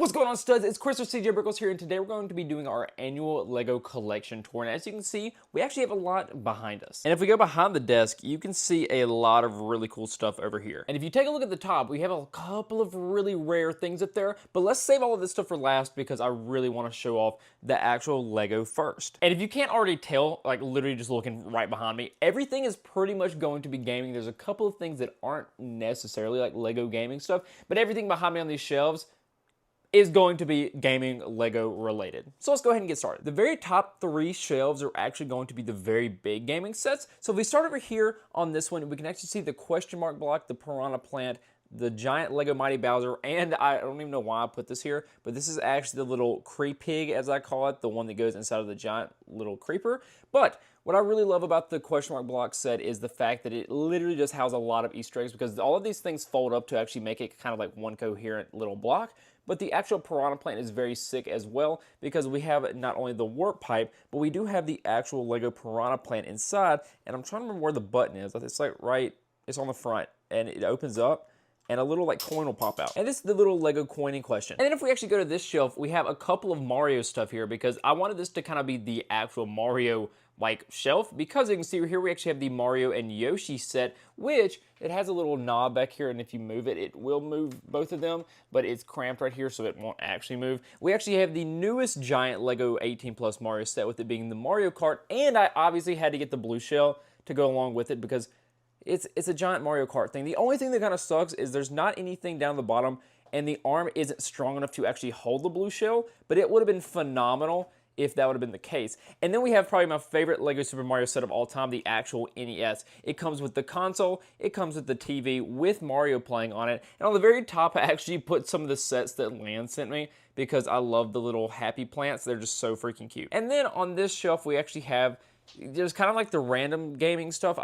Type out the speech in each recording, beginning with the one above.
What's going on, studs? It's Chris or CJ Brickles here, and today we're going to be doing our annual LEGO collection tour. And as you can see, we actually have a lot behind us. And if we go behind the desk, you can see a lot of really cool stuff over here. And if you take a look at the top, we have a couple of really rare things up there, but let's save all of this stuff for last because I really want to show off the actual LEGO first. And if you can't already tell, like literally just looking right behind me, everything is pretty much going to be gaming. There's a couple of things that aren't necessarily like LEGO gaming stuff, but everything behind me on these shelves is going to be gaming LEGO related. So let's go ahead and get started. The very top three shelves are actually going to be the very big gaming sets. So if we start over here on this one, we can actually see the question mark block, the piranha plant, the giant LEGO Mighty Bowser, and I don't even know why I put this here, but this is actually the little creep pig, as I call it, the one that goes inside of the giant little creeper. But what I really love about the question mark block set is the fact that it literally just has a lot of Easter eggs because all of these things fold up to actually make it kind of like one coherent little block. But the actual piranha plant is very sick as well because we have not only the warp pipe, but we do have the actual LEGO piranha plant inside. And I'm trying to remember where the button is. It's like it's on the front and it opens up and a little like coin will pop out. And this is the little LEGO coin in question. And then if we actually go to this shelf, we have a couple of Mario stuff here because I wanted this to kind of be the actual Mario like shelf because you can see here we actually have the Mario and Yoshi set, which it has a little knob back here, and if you move it, it will move both of them, but it's cramped right here so it won't actually move. We actually have the newest giant LEGO 18 Plus Mario set with it being the Mario Kart, and I obviously had to get the blue shell to go along with it because it's a giant Mario Kart thing. The only thing that kind of sucks is there's not anything down the bottom, and the arm isn't strong enough to actually hold the blue shell, but it would have been phenomenal if that would have been the case. And then we have probably my favorite LEGO Super Mario set of all time, the actual NES. It comes with the console, it comes with the TV with Mario playing on it, and on the very top I actually put some of the sets that Lan sent me because I love the little happy plants. They're just so freaking cute. And then on this shelf we actually have just kind of like the random gaming stuff.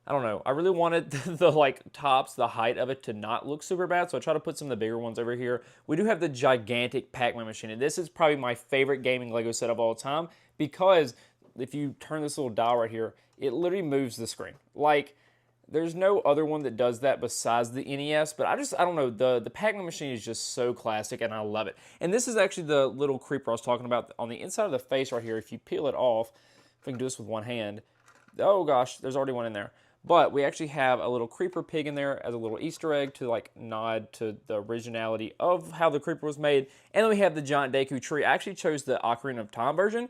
I don't know, I really wanted the like tops, the height of it to not look super bad, so I try to put some of the bigger ones over here. We do have the gigantic Pac-Man machine, and this is probably my favorite gaming LEGO set of all time because if you turn this little dial right here, it literally moves the screen. Like, there's no other one that does that besides the NES, but I don't know, the Pac-Man machine is just so classic, and I love it. And this is actually the little creeper I was talking about on the inside of the face right here. If you peel it off, if we can do this with one hand, oh gosh, there's already one in there. But we actually have a little creeper pig in there as a little Easter egg to like nod to the originality of how the creeper was made. And then we have the giant Deku tree. I actually chose the Ocarina of Time version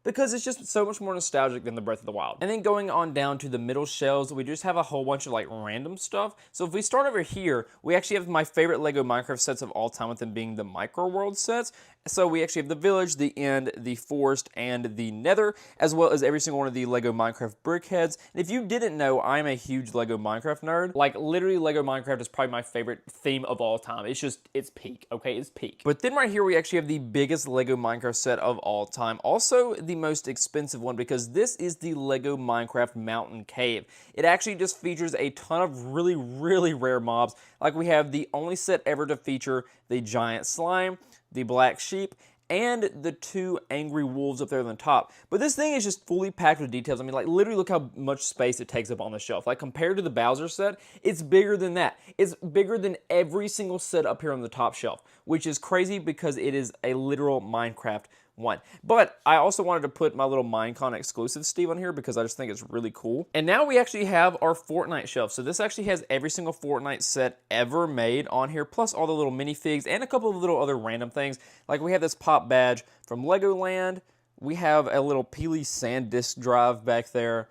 because it's just so much more nostalgic than the Breath of the Wild. And then going on down to the middle shelves, we just have a whole bunch of like random stuff. So if we start over here, we actually have my favorite LEGO Minecraft sets of all time, with them being the Micro World sets. So we actually have the village, the end, the forest, and the nether, as well as every single one of the LEGO Minecraft brickheads. And if you didn't know, I'm a huge LEGO Minecraft nerd. Like, literally, LEGO Minecraft is probably my favorite theme of all time. It's peak, okay? It's peak. But then right here, we actually have the biggest LEGO Minecraft set of all time. Also, the most expensive one, because this is the LEGO Minecraft Mountain Cave. It actually just features a ton of really, really rare mobs. Like, we have the only set ever to feature the giant slime, the black sheep, and the two angry wolves up there on the top. But this thing is just fully packed with details. I mean, like, literally look how much space it takes up on the shelf. Like, compared to the Bowser set, it's bigger than that. It's bigger than every single set up here on the top shelf, which is crazy because it is a literal Minecraft one. But I also wanted to put my little Minecon exclusive Steve on here because I just think it's really cool. And now we actually have our Fortnite shelf. So this actually has every single Fortnite set ever made on here, plus all the little minifigs and a couple of little other random things. Like, we have this pop badge from Legoland. We have a little Peely sand disk drive back there.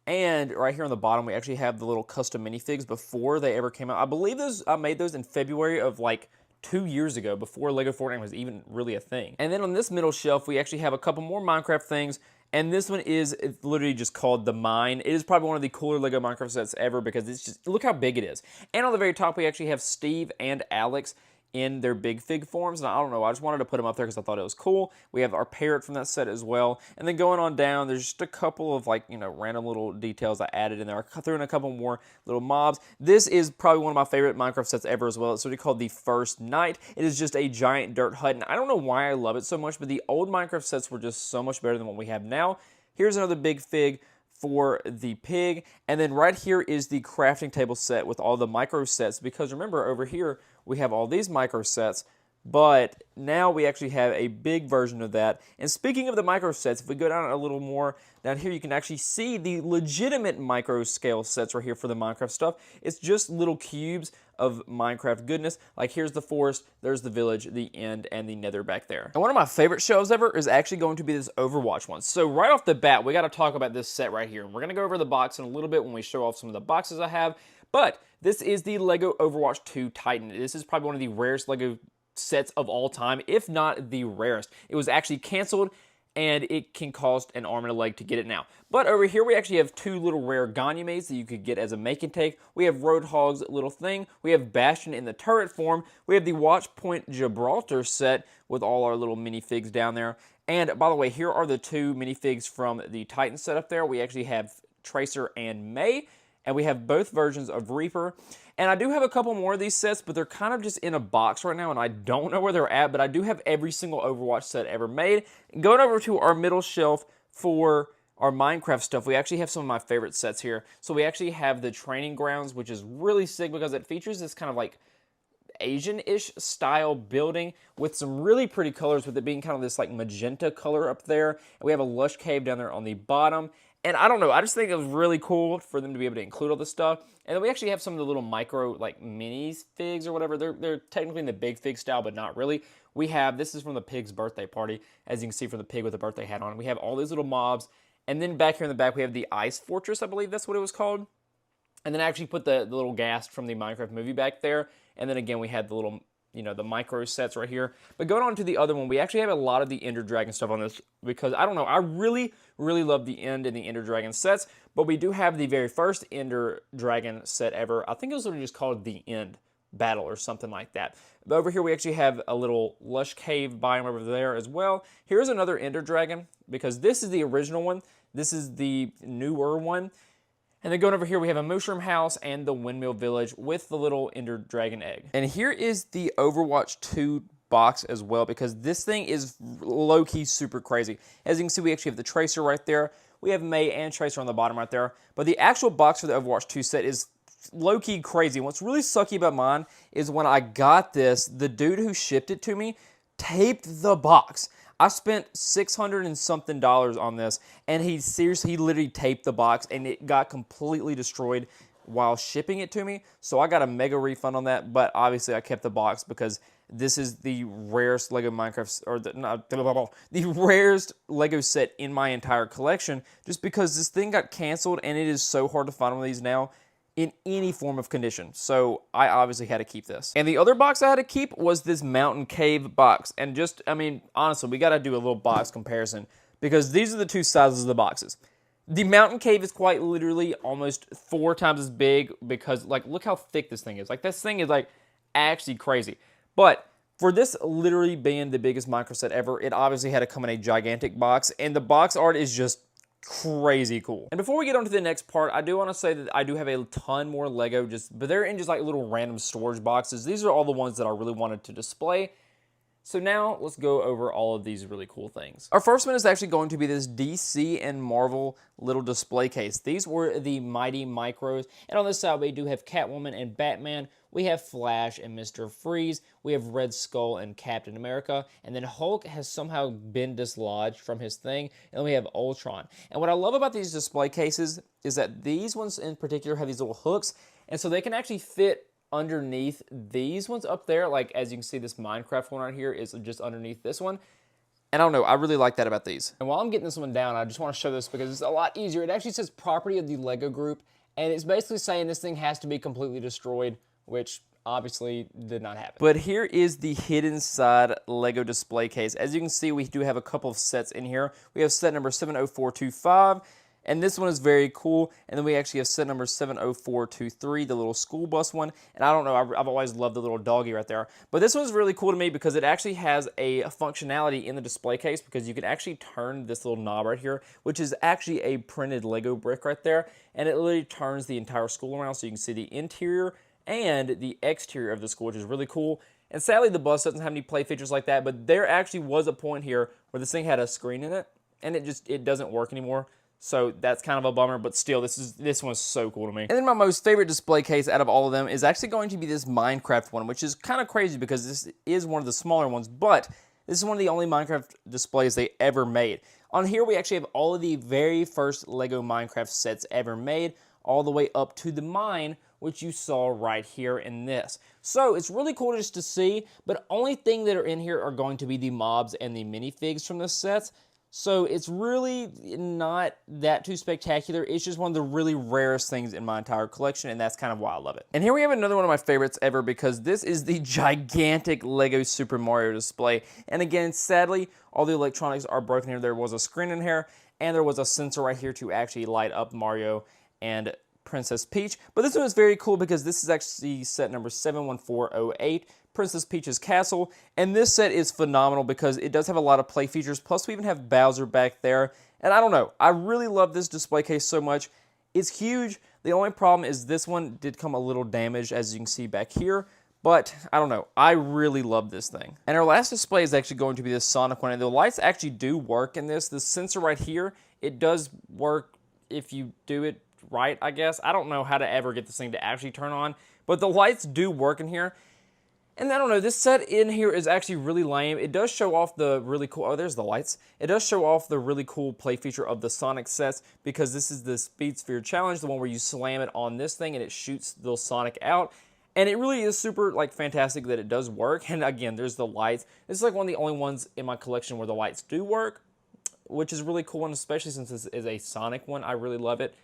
And right here on the bottom, we actually have the little custom minifigs before they ever came out. I believe I made those in February of like 2 years ago, before LEGO Fortnite was even really a thing. And then on this middle shelf, we actually have a couple more Minecraft things, and this one is literally just called the Mine. It is probably one of the cooler LEGO Minecraft sets ever because it's just, look how big it is. And on the very top, we actually have Steve and Alex in their big fig forms, and I don't know, I just wanted to put them up there because I thought it was cool. We have our parrot from that set as well, and then going on down, there's just a couple of, like, you know, random little details I added in there. I threw in a couple more little mobs. This is probably one of my favorite Minecraft sets ever as well. It's what we call the First Night. It is just a giant dirt hut, and I don't know why I love it so much, but the old Minecraft sets were just so much better than what we have now. Here's another big fig for the pig, and then right here is the crafting table set with all the micro sets, because remember, over here we have all these micro sets But now we actually have a big version of that. And speaking of the micro sets, if we go down a little more, down here you can actually see the legitimate micro scale sets right here for the Minecraft stuff. It's just little cubes of Minecraft goodness. Like here's the forest, there's the village, the end, and the nether back there. And one of my favorite shelves ever is actually going to be this Overwatch one. So right off the bat, we got to talk about this set right here. And we're going to go over the box in a little bit when we show off some of the boxes I have. But this is the LEGO Overwatch 2 Titan. This is probably one of the rarest LEGO sets of all time, if not the rarest. It was actually canceled, and it can cost an arm and a leg to get it now. But over here, we actually have two little rare Ganymedes that you could get as a make and take. We have Roadhog's little thing. We have Bastion in the turret form. We have the Watchpoint Gibraltar set with all our little minifigs down there. And by the way, here are the two minifigs from the Titan set up there. We actually have Tracer and May, and we have both versions of Reaper. And I do have a couple more of these sets, but they're kind of just in a box right now, and I don't know where they're at, but I do have every single Overwatch set ever made. Going over to our middle shelf for our Minecraft stuff, we actually have some of my favorite sets here. So we actually have the Training Grounds, which is really sick because it features this kind of like Asian-ish style building with some really pretty colors, with it being kind of this like magenta color up there. And we have a lush cave down there on the bottom. And I don't know, I just think it was really cool for them to be able to include all this stuff. And then we actually have some of the little micro, like, mini-figs or whatever. They're technically in the big fig style, but not really. We have, this is from the pig's birthday party, as you can see from the pig with the birthday hat on. We have all these little mobs. And then back here in the back, we have the Ice Fortress, I believe that's what it was called. And then I actually put the little ghast from the Minecraft movie back there. And then again, we had the little, you know, the micro sets right here. But going on to the other one, we actually have a lot of the Ender Dragon stuff on this because, I don't know, I really love the End and the Ender Dragon sets. But we do have the very first Ender Dragon set ever. I think it was literally just called the End Battle or something like that. But over here, we actually have a little lush cave biome over there as well. Here's another Ender Dragon because this is the original one. This is the newer one. And then going over here, we have a mushroom house and the windmill village with the little Ender Dragon egg. And here is the Overwatch 2 box as well, because this thing is low-key super crazy. As you can see, we actually have the Tracer right there. We have May and Tracer on the bottom right there. But the actual box for the Overwatch 2 set is low-key crazy. What's really sucky about mine is when I got this, the dude who shipped it to me taped the box. I spent $600 and something on this, and he literally taped the box, and it got completely destroyed while shipping it to me. So I got a mega refund on that, but obviously I kept the box because this is the rarest Lego Minecraft, or the rarest Lego set in my entire collection, just because this thing got canceled, and it is so hard to find one of these now in any form of condition. So I obviously had to keep this. And the other box I had to keep was this mountain cave box. And just, I mean, honestly, we got to do a little box comparison because these are the two sizes of the boxes. The mountain cave is quite literally almost 4 times as big because, like, look how thick this thing is. Like, this thing is, like, actually crazy. But for this literally being the biggest micro set ever, it obviously had to come in a gigantic box. And the box art is just crazy cool. And before we get on to the next part, I do want to say that I do have a ton more Lego, but they're in just like little random storage boxes. These are all the ones that I really wanted to display. So now let's go over all of these really cool things. Our first one is actually going to be this DC and Marvel little display case. These were the Mighty Micros. And on this side, we do have Catwoman and Batman. We have Flash and Mr. Freeze. We have Red Skull and Captain America. And then Hulk has somehow been dislodged from his thing. And then we have Ultron. And what I love about these display cases is that these ones in particular have these little hooks. And so they can actually fit underneath these ones up there. Like, as you can see, this Minecraft one right here is just underneath this one. And I don't know, I really like that about these. And while I'm getting this one down, I just want to show this because it's a lot easier. It actually says property of the Lego group. And it's basically saying this thing has to be completely destroyed, which obviously did not happen. But here is the hidden side Lego display case. As you can see, we do have a couple of sets in here. We have set number 70425, and this one is very cool. And then we actually have set number 70423, the little school bus one. And I don't know, I've always loved the little doggy right there. But this one's really cool to me because it actually has a functionality in the display case because you can actually turn this little knob right here, which is actually a printed Lego brick right there. And it literally turns the entire school around so you can see the interior and the exterior of the school, which is really cool. And sadly, the bus doesn't have any play features like that, but there actually was a point here where this thing had a screen in it, and it doesn't work anymore. So that's kind of a bummer, but still, this one's so cool to me. And then my most favorite display case out of all of them is actually going to be this Minecraft one, which is kind of crazy because this is one of the smaller ones, but this is one of the only Minecraft displays they ever made. On here, we actually have all of the very first Lego Minecraft sets ever made, all the way up to the mine, which you saw right here in this. So it's really cool just to see, but only thing that are in here are going to be the mobs and the minifigs from the sets. So it's really not that too spectacular. It's just one of the really rarest things in my entire collection, and that's kind of why I love it. And here we have another one of my favorites ever because this is the gigantic Lego Super Mario display. And again, sadly, all the electronics are broken here. There was a screen in here, and there was a sensor right here to actually light up Mario and Princess Peach. But this one is very cool because this is actually set number 71408. Princess Peach's Castle, and this set is phenomenal because it does have a lot of play features, plus we even have Bowser back there, and I don't know, I really love this display case so much. It's huge. The only problem is this one did come a little damaged, as you can see back here, but I don't know, I really love this thing. And our last display is actually going to be this Sonic one, and the lights actually do work in this. The sensor right here, it does work if you do it right, I guess. I don't know how to ever get this thing to actually turn on, but the lights do work in here. And I don't know, this set in here is actually really lame. It does show off the really cool, oh, there's the lights. It does show off the really cool play feature of the Sonic sets because this is the Speed Sphere Challenge, the one where you slam it on this thing and it shoots the Sonic out. And it really is super, like, fantastic that it does work. And again, there's the lights. This is like one of the only ones in my collection where the lights do work, which is really cool, and especially since this is a Sonic one, I really love it.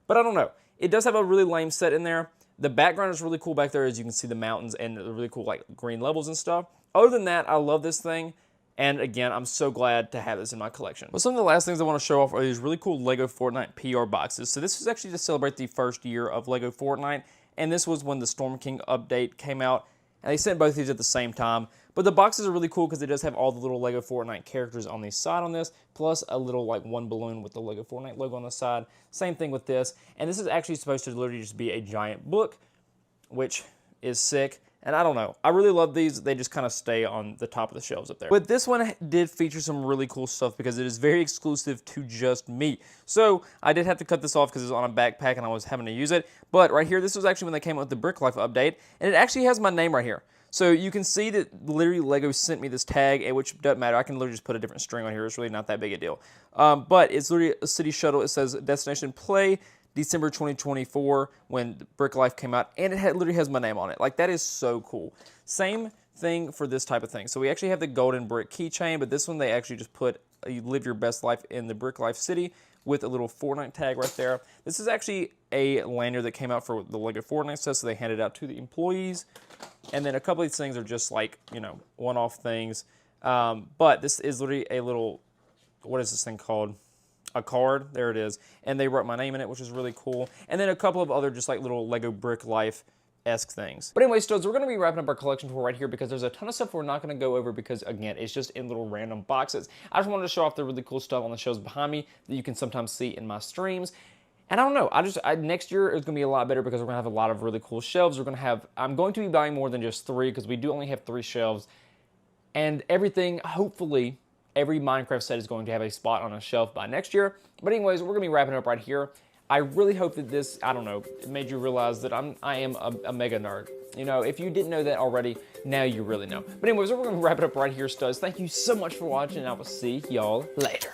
But I don't know, it does have a really lame set in there. The background is really cool back there, as you can see the mountains and the really cool like green levels and stuff. Other than that, I love this thing. And again, I'm so glad to have this in my collection. Well, some of the last things I want to show off are these really cool Lego Fortnite PR boxes. So this was actually to celebrate the first year of Lego Fortnite. And this was when the Storm King update came out. And they sent both of these at the same time. But the boxes are really cool because it does have all the little Lego Fortnite characters on the side on this, plus a little like one balloon with the Lego Fortnite logo on the side. Same thing with this. And this is actually supposed to literally just be a giant book, which is sick. And I don't know, I really love these. They just kind of stay on the top of the shelves up there. But this one did feature some really cool stuff because it is very exclusive to just me. So I did have to cut this off because it's on a backpack and I was having to use it. But right here, this was actually when they came out with the Brick Life update. And it actually has my name right here. So you can see that literally Lego sent me this tag, which doesn't matter. I can literally just put a different string on here. It's really not that big a deal. But it's literally a city shuttle. It says Destination Play, December 2024, when Brick Life came out, and it literally has my name on it. Like, that is so cool. Same thing for this type of thing. So we actually have the golden brick keychain, but this one they actually just put, you live your best life in the Brick Life City with a little Fortnite tag right there. This is actually a lanyard that came out for the Lego Fortnite set, so they handed it out to the employees. And then a couple of these things are just like, you know, one-off things. But this is literally a little, what is this thing called? A card, there it is, and they wrote my name in it, which is really cool. And then a couple of other just like little Lego Brick Life-esque things. But anyway, Studs, we're going to be wrapping up our collection tour right here because there's a ton of stuff we're not going to go over because, again, it's just in little random boxes. I just wanted to show off the really cool stuff on the shelves behind me that you can sometimes see in my streams. And I don't know, next year is going to be a lot better because we're going to have a lot of really cool shelves. I'm going to be buying more than just 3 because we do only have 3 shelves. And everything, hopefully, every Minecraft set is going to have a spot on a shelf by next year. But anyways, we're going to be wrapping up right here. I really hope that this, I don't know, it made you realize that I am a mega nerd. You know, if you didn't know that already, now you really know. But anyways, we're going to wrap it up right here, Studs. Thank you so much for watching, and I will see y'all later.